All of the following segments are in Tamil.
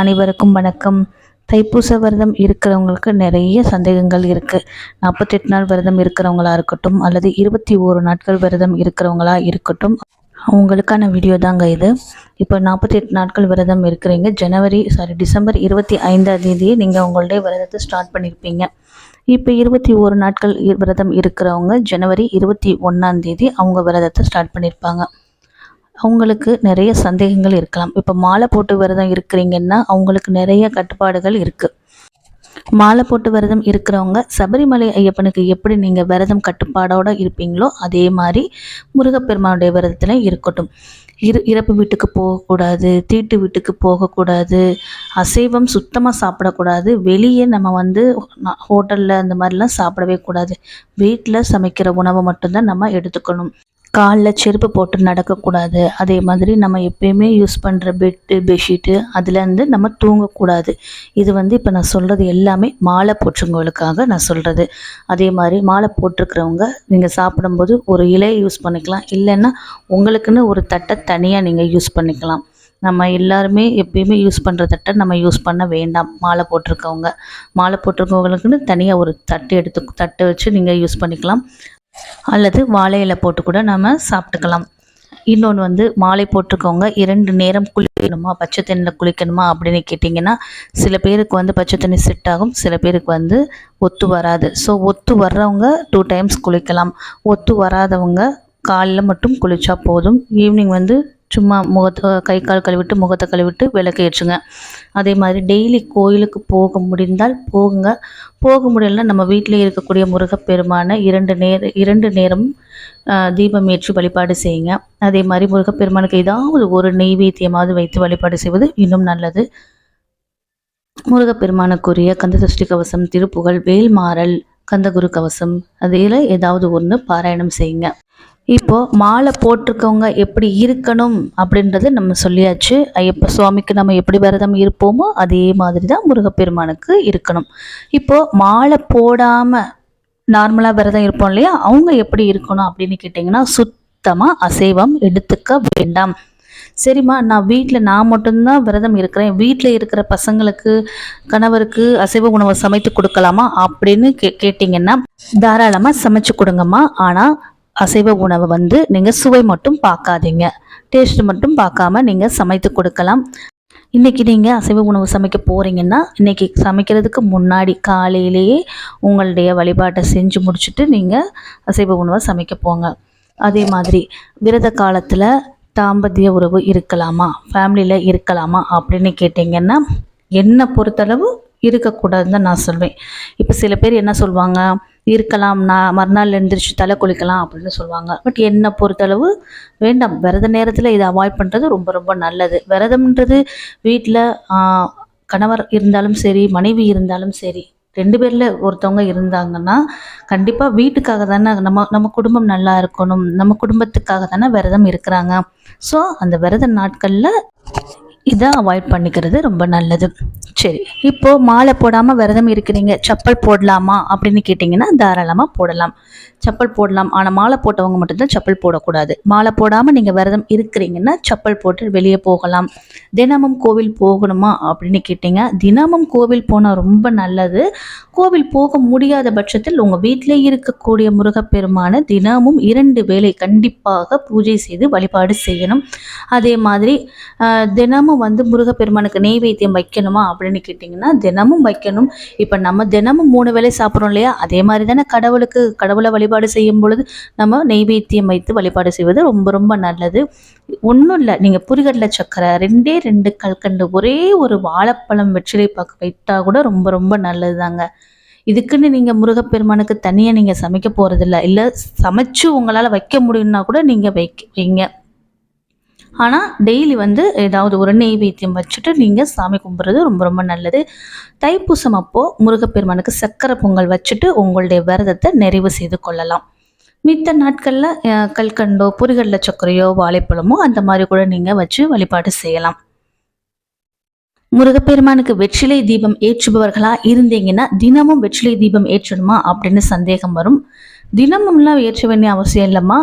அனைவருக்கும் வணக்கம். தைப்பூச விரதம் இருக்கிறவங்களுக்கு நிறைய சந்தேகங்கள் இருக்குது. 48 நாள் விரதம் இருக்கிறவங்களா இருக்கட்டும் அல்லது 21 நாட்கள் விரதம் இருக்கிறவங்களா இருக்கட்டும், அவங்களுக்கான வீடியோ தாங்க இது. இப்போ 48 நாட்கள் விரதம் இருக்கிறீங்க. டிசம்பர் 25ஆம் தேதியே நீங்கள் உங்களுடைய விரதத்தை ஸ்டார்ட் பண்ணியிருப்பீங்க. இப்போ 21 நாட்கள் விரதம் இருக்கிறவங்க ஜனவரி 21ஆம் தேதி அவங்க விரதத்தை ஸ்டார்ட் பண்ணியிருப்பாங்க. அவங்களுக்கு நிறைய சந்தேகங்கள் இருக்கலாம். இப்போ மாலை போட்டு விரதம் இருக்கிறீங்கன்னா அவங்களுக்கு நிறைய கட்டுப்பாடுகள் இருக்குது. மாலை போட்டு விரதம் இருக்கிறவங்க சபரிமலை ஐயப்பனுக்கு எப்படி நீங்கள் விரதம் கட்டுப்பாடோடு இருப்பீங்களோ அதே மாதிரி முருகப்பெருமானுடைய விரதத்தில் இருக்கட்டும். இறப்பு வீட்டுக்கு போகக்கூடாது, தீட்டு வீட்டுக்கு போகக்கூடாது, அசைவம் சுத்தமாக சாப்பிடக்கூடாது, வெளியே நம்ம ஹோட்டலில் அந்த மாதிரிலாம் சாப்பிடவே கூடாது. வீட்டில் சமைக்கிற உணவை மட்டும்தான் நம்ம எடுத்துக்கணும். காலில் செருப்பு போட்டு நடக்கக்கூடாது. அதே மாதிரி நம்ம எப்பயுமே யூஸ் பண்ணுற பெட்ஷீட்டு அதுலேருந்து நம்ம தூங்கக்கூடாது. இது இப்போ நான் சொல்கிறது எல்லாமே மாலை போட்டுறவங்களுக்காக நான் சொல்கிறது. அதே மாதிரி மாலை போட்டிருக்கிறவங்க நீங்கள் சாப்பிடும்போது ஒரு இலையை யூஸ் பண்ணிக்கலாம், இல்லைன்னா உங்களுக்குன்னு ஒரு தட்டை தனியாக நீங்கள் யூஸ் பண்ணிக்கலாம். நம்ம எல்லாருமே எப்பயுமே யூஸ் பண்ணுற தட்டை நம்ம யூஸ் பண்ண வேண்டாம். மாலை போட்டிருக்கவங்களுக்குன்னு தனியாக ஒரு தட்டை வச்சு நீங்கள் யூஸ் பண்ணிக்கலாம், அல்லது வாழை இலை போட்டு கூட நம்ம சாப்பிட்டுக்கலாம். இன்னொன்று மாலை போட்டிருக்கவங்க 2 நேரம் குளிக்கணுமா, பச்சை தண்ணியில் குளிக்கணுமா அப்படின்னு கேட்டிங்கன்னா, சில பேருக்கு பச்சை தண்ணி செட் ஆகும், சில பேருக்கு ஒத்து வராது. ஸோ ஒத்து வர்றவங்க 2 டைம்ஸ் குளிக்கலாம். ஒத்து வராதவங்க காலையில் மட்டும் குளித்தா போதும். ஈவினிங் சும்மா கை கால் கழுவிட்டு முகத்தை கழுவிட்டு விளக்கு ஏற்றுங்க. அதே மாதிரி டெய்லி கோயிலுக்கு போக முடிந்தால் போகுங்க. போக முடியலன்னா நம்ம வீட்டிலே இருக்கக்கூடிய முருகப்பெருமான 2 நேரம் தீபம் ஏற்றி வழிபாடு செய்யுங்க. அதே மாதிரி முருகப்பெருமானுக்கு ஏதாவது ஒரு நெய்வேத்தியமாவது வைத்து வழிபாடு செய்வது இன்னும் நல்லது. முருகப்பெருமானுக்குரிய கந்தசஷ்டி கவசம், திருப்புகழ், வேல்மாறல், கந்தகுரு கவசம் அதில் ஏதாவது ஒன்று பாராயணம் செய்யுங்க. இப்போது மாலை போட்டிருக்கவங்க எப்படி இருக்கணும் அப்படின்றது நம்ம சொல்லியாச்சு. ஐயப்ப சுவாமிக்கு நம்ம எப்படி விரதம் இருப்போமோ அதே மாதிரி தான் முருகப்பெருமானுக்கு இருக்கணும். இப்போது மாலை போடாமல் நார்மலாக விரதம் இருப்போம் இல்லையா, அவங்க எப்படி இருக்கணும் அப்படின்னு கேட்டிங்கன்னா, சுத்தமாக அசைவம் எடுத்துக்க வேண்டாம். சரிம்மா, நான் மட்டும்தான் விரதம் இருக்கிறேன், வீட்டில் இருக்கிற பசங்களுக்கு கணவருக்கு அசைவ உணவை சமைத்து கொடுக்கலாமா அப்படின்னு கேட்டிங்கன்னா தாராளமாக சமைச்சு கொடுங்கம்மா. ஆனால் அசைவ உணவை நீங்கள் சுவை மட்டும் பார்க்காதீங்க, டேஸ்ட் மட்டும் பார்க்காம நீங்கள் சமைத்து கொடுக்கலாம். இன்றைக்கி நீங்கள் அசைவ உணவு சமைக்க போகிறீங்கன்னா இன்றைக்கி சமைக்கிறதுக்கு முன்னாடி காலையிலேயே உங்களுடைய வழிபாட்டை செஞ்சு முடிச்சுட்டு நீங்கள் அசைவ உணவை சமைக்க போங்க. அதே மாதிரி விரத காலத்தில் தாம்பத்திய உறவு இருக்கலாமா, ஃபேமிலியில் இருக்கலாமா அப்படின்னு கேட்டிங்கன்னா, என்னை பொறுத்தளவு இருக்கக்கூடாதுன்னு தான் நான் சொல்வேன். இப்போ சில பேர் என்ன சொல்லுவாங்க, இருக்கலாம், நான் மறுநாள் எழுந்திரிச்சு தலை குளிக்கலாம் அப்படின்னு சொல்லுவாங்க. பட் என்னை பொறுத்தளவு வேண்டாம். விரத நேரத்தில் இதை அவாய்ட் பண்ணுறது ரொம்ப ரொம்ப நல்லது. விரதம்ன்றது வீட்டில் கணவர் இருந்தாலும் சரி, மனைவி இருந்தாலும் சரி, 2 பேரில் ஒருத்தவங்க இருந்தாங்கன்னா கண்டிப்பாக வீட்டுக்காக தானே, நம்ம குடும்பம் நல்லா இருக்கணும், நம்ம குடும்பத்துக்காக தானே விரதம் இருக்கிறாங்க. ஸோ அந்த விரத நாட்களில் இதை அவாய்ட் பண்ணிக்கிறது ரொம்ப நல்லது. சரி, இப்போது மாலை போடாமல் விரதம் இருக்கிறீங்க, செப்பல் போடலாமா அப்படின்னு கேட்டிங்கன்னா தாராளமாக போடலாம், செப்பல் போடலாம். ஆனால் மாலை போட்டவங்க மட்டும்தான் செப்பல் போடக்கூடாது. மாலை போடாமல் நீங்கள் விரதம் இருக்கிறீங்கன்னா செப்பல் போட்டு வெளியே போகலாம். தினமும் கோவில் போகணுமா அப்படின்னு கேட்டிங்க, தினமும் கோவில் போனால் ரொம்ப நல்லது. கோவில் போக முடியாத பட்சத்தில் உங்கள் வீட்டிலே இருக்கக்கூடிய முருகப்பெருமான தினமும் 2 வேளை கண்டிப்பாக பூஜை செய்து வழிபாடு செய்யணும். அதே மாதிரி தினமும் முருகப்பெருமானுக்கு நெய்வேத்தியம் வைக்கணுமா அப்படின்னு கேட்டிங்கன்னா தினமும் வைக்கணும். இப்போ நம்ம தினமும் 3 வேளை சாப்பிட்றோம் இல்லையா, அதே மாதிரி தானே கடவுளை வழிபாடு செய்யும் பொழுது நம்ம நெய்வேத்தியம் வைத்து வழிபாடு செய்வது ரொம்ப ரொம்ப நல்லது. ஒன்றும் இல்லை, நீங்கள் புரிகடலை சக்கரை 2 கல்கண்டு ஒரே ஒரு வாழைப்பழம் வெற்றிலை பாக்கு வைத்தா கூட ரொம்ப ரொம்ப நல்லது தாங்க. இதுக்குன்னு நீங்கள் முருகப்பெருமானுக்கு தனியாக நீங்கள் சமைக்க போகிறதில்ல, இல்லை சமைச்சு உங்களால் வைக்க முடியும்னா கூட நீங்கள் வைங்க. ஆனால் டெய்லி ஏதாவது ஒரு நெய்வேத்தியம் வச்சுட்டு நீங்கள் சாமி கும்பிட்றது ரொம்ப ரொம்ப நல்லது. தைப்பூசம் அப்போது முருகப்பெருமானுக்கு சக்கரை பொங்கல் வச்சுட்டு உங்களுடைய விரதத்தை நிறைவு செய்து கொள்ளலாம். மித்த நாட்களில் கல்கண்டோ, புரிகடலை சக்கரையோ, வாழைப்பழமோ அந்த மாதிரி கூட நீங்கள் வச்சு வழிபாடு செய்யலாம். முருகப்பெருமானுக்கு வெற்றிலை தீபம் ஏற்றுபவர்களாக இருந்தீங்கன்னா தினமும் வெற்றிலை தீபம் ஏற்றணுமா அப்படின்னு சந்தேகம் வரும். தினமும்லாம் ஏற்ற வேண்டிய அவசியம் இல்லைம்மா.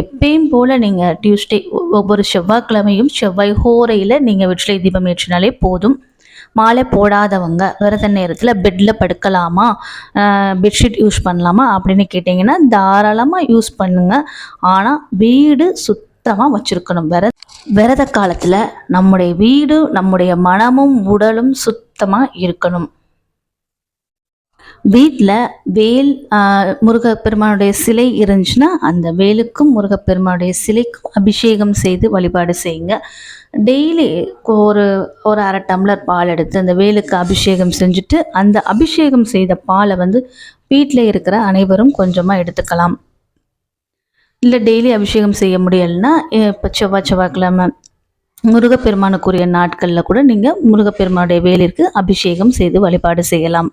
எப்பயும் போல் நீங்கள் டியூஸ்டே ஒவ்வொரு செவ்வாய்க்கிழமையும் செவ்வாய் ஹோரையில் நீங்கள் வெற்றிலை தீபம் ஏற்றினாலே போதும். மாலை போடாதவங்க விரத நேரத்தில் பெட்டில் படுக்கலாமா, பெட்ஷீட் யூஸ் பண்ணலாமா அப்படின்னு கேட்டிங்கன்னா தாராளமாக யூஸ் பண்ணுங்க. ஆனால் வீடு சுத்தமாக வச்சுருக்கணும். விரத காலத்தில் நம்முடைய வீடு, நம்முடைய மனமும் உடலும் சுத்தமாக இருக்கணும். வீட்டில் வேல் முருகப்பெருமானுடைய சிலை இருந்துச்சுன்னா அந்த வேலுக்கும் முருகப்பெருமானுடைய சிலைக்கும் அபிஷேகம் செய்து வழிபாடு செய்யுங்க. டெய்லி ஒரு ஒரு அரை டம்ளர் பால் எடுத்து அந்த வேலுக்கு அபிஷேகம் செஞ்சுட்டு அந்த அபிஷேகம் செய்த பாலை வீட்டில் இருக்கிற அனைவரும் கொஞ்சமாக எடுத்துக்கலாம். இல்லை டெய்லி அபிஷேகம் செய்ய முடியலைன்னா இப்போ செவ்வாய்க்கிழமை முருகப்பெருமானுக்குரிய நாட்களில் கூட நீங்கள் முருகப்பெருமானுடைய வேலிற்கு அபிஷேகம் செய்து வழிபாடு செய்யலாம்.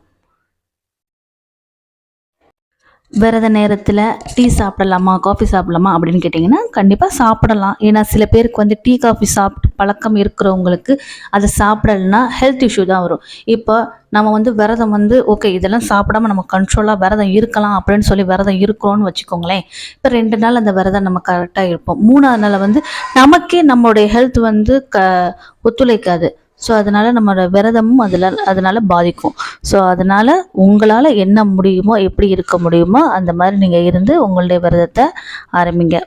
விரத நேரத்தில் டீ சாப்பிடலாமா, காஃபி சாப்பிடலாமா அப்படின்னு கேட்டிங்கன்னா கண்டிப்பாக சாப்பிடலாம். ஏன்னா சில பேருக்கு டீ காஃபி சாப்பிட்டு பழக்கம் இருக்கிறவங்களுக்கு அதை சாப்பிடலைன்னா ஹெல்த் இஷ்யூ தான் வரும். இப்போ நம்ம விரதம் ஓகே இதெல்லாம் சாப்பிடாம நம்ம கண்ட்ரோலாக விரதம் இருக்கலாம் அப்படின்னு சொல்லி விரதம் இருக்கிறோன்னு வச்சுக்கோங்களேன். இப்போ 2 நாள் அந்த விரதம் நம்ம கரெக்டாக இருப்போம். 3ஆவது நாள் நமக்கே நம்மளுடைய ஹெல்த் ஒத்துழைக்காது. ஸோ அதனால் நம்மளோட விரதமும் அதனால் பாதிக்கும். ஸோ அதனால் உங்களால் என்ன முடியுமோ, எப்படி இருக்க முடியுமோ அந்த மாதிரி நீங்கள் இருந்து உங்களுடைய விரதத்தை ஆரம்பிங்க.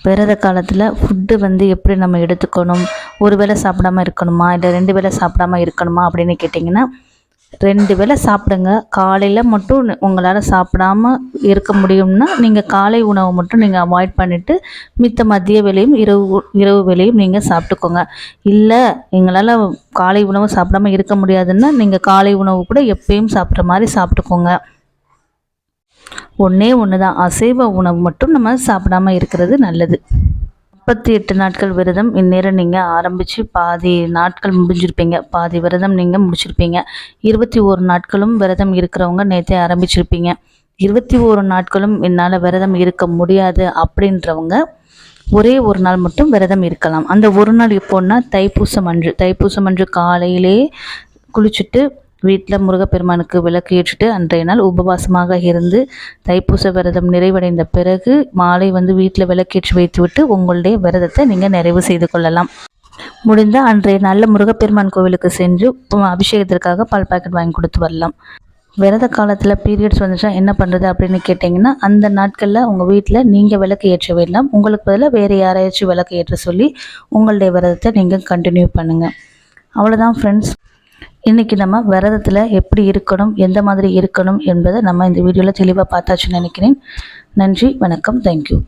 விரத காலத்தில் ஃபுட்டு எப்படி நம்ம எடுத்துக்கணும், ஒரு வேளை சாப்பிடாமல் இருக்கணுமா இல்லை 2 வேளை சாப்பிடாமல் இருக்கணுமா அப்படின்னு கேட்டிங்கன்னா 2 வேளை சாப்பிடுங்க. காலையில் மட்டும் உங்களால் சாப்பிடாமல் இருக்க முடியும்னா நீங்கள் காலை உணவை மட்டும் நீங்கள் அவாய்ட் பண்ணிவிட்டு மித்த மதிய வேளையும் இரவு வேளையும் நீங்கள் சாப்பிட்டுக்கோங்க. இல்லை எங்களால் காலை உணவு சாப்பிடாமல் இருக்க முடியாதுன்னா நீங்கள் காலை உணவு கூட எப்பயும் சாப்பிட்ற மாதிரி சாப்பிட்டுக்கோங்க. ஒன்று தான், அசைவ உணவு மட்டும் நம்ம சாப்பிடாமல் இருக்கிறது நல்லது. 38 நாட்கள் விரதம் இந்நேரம் நீங்கள் ஆரம்பித்து பாதி நாட்கள் முடிஞ்சிருப்பீங்க, பாதி விரதம் நீங்கள் முடிச்சிருப்பீங்க. 21 நாட்களும் விரதம் இருக்கிறவங்க நேற்றே ஆரம்பிச்சிருப்பீங்க. 21 நாட்களும் என்னால் விரதம் இருக்க முடியாது அப்படின்றவங்க ஒரே ஒரு நாள் மட்டும் விரதம் இருக்கலாம். அந்த ஒரு நாள் எப்போன்னா தைப்பூசம் அன்று காலையிலே குளிச்சுட்டு வீட்டில் முருகப்பெருமானுக்கு விளக்கு ஏற்றிட்டு அன்றைய நாள் உபவாசமாக இருந்து தைப்பூச விரதம் நிறைவடைந்த பிறகு மாலை வீட்டில் விளக்கேற்றி வைத்துவிட்டு உங்களுடைய விரதத்தை நீங்கள் நிறைவு செய்து கொள்ளலாம். முடிந்தால் அன்றைய நாளில் முருகப்பெருமான் கோவிலுக்கு சென்று அபிஷேகத்திற்காக பால் பாக்கெட் வாங்கி கொடுத்து வரலாம். விரத காலத்தில் பீரியட்ஸ் வந்துச்சுன்னா என்ன பண்ணுறது அப்படின்னு கேட்டிங்கன்னா அந்த நாட்களில் உங்கள் வீட்டில் நீங்கள் விளக்கு ஏற்ற வேண்டாம். உங்களுக்கு பதிலாக வேறு யாரையாச்சும் விளக்கு ஏற்ற சொல்லி உங்களுடைய விரதத்தை நீங்கள் கண்டினியூ பண்ணுங்கள். அவ்வளோதான் ஃப்ரெண்ட்ஸ். இன்றைக்கி நம்ம விரதத்தில் எப்படி இருக்கணும், எந்த மாதிரி இருக்கணும் என்பதை நம்ம இந்த வீடியோவில் தெளிவாக பார்த்தாச்சுன்னு நினைக்கிறேன். நன்றி, வணக்கம், தேங்க்யூ.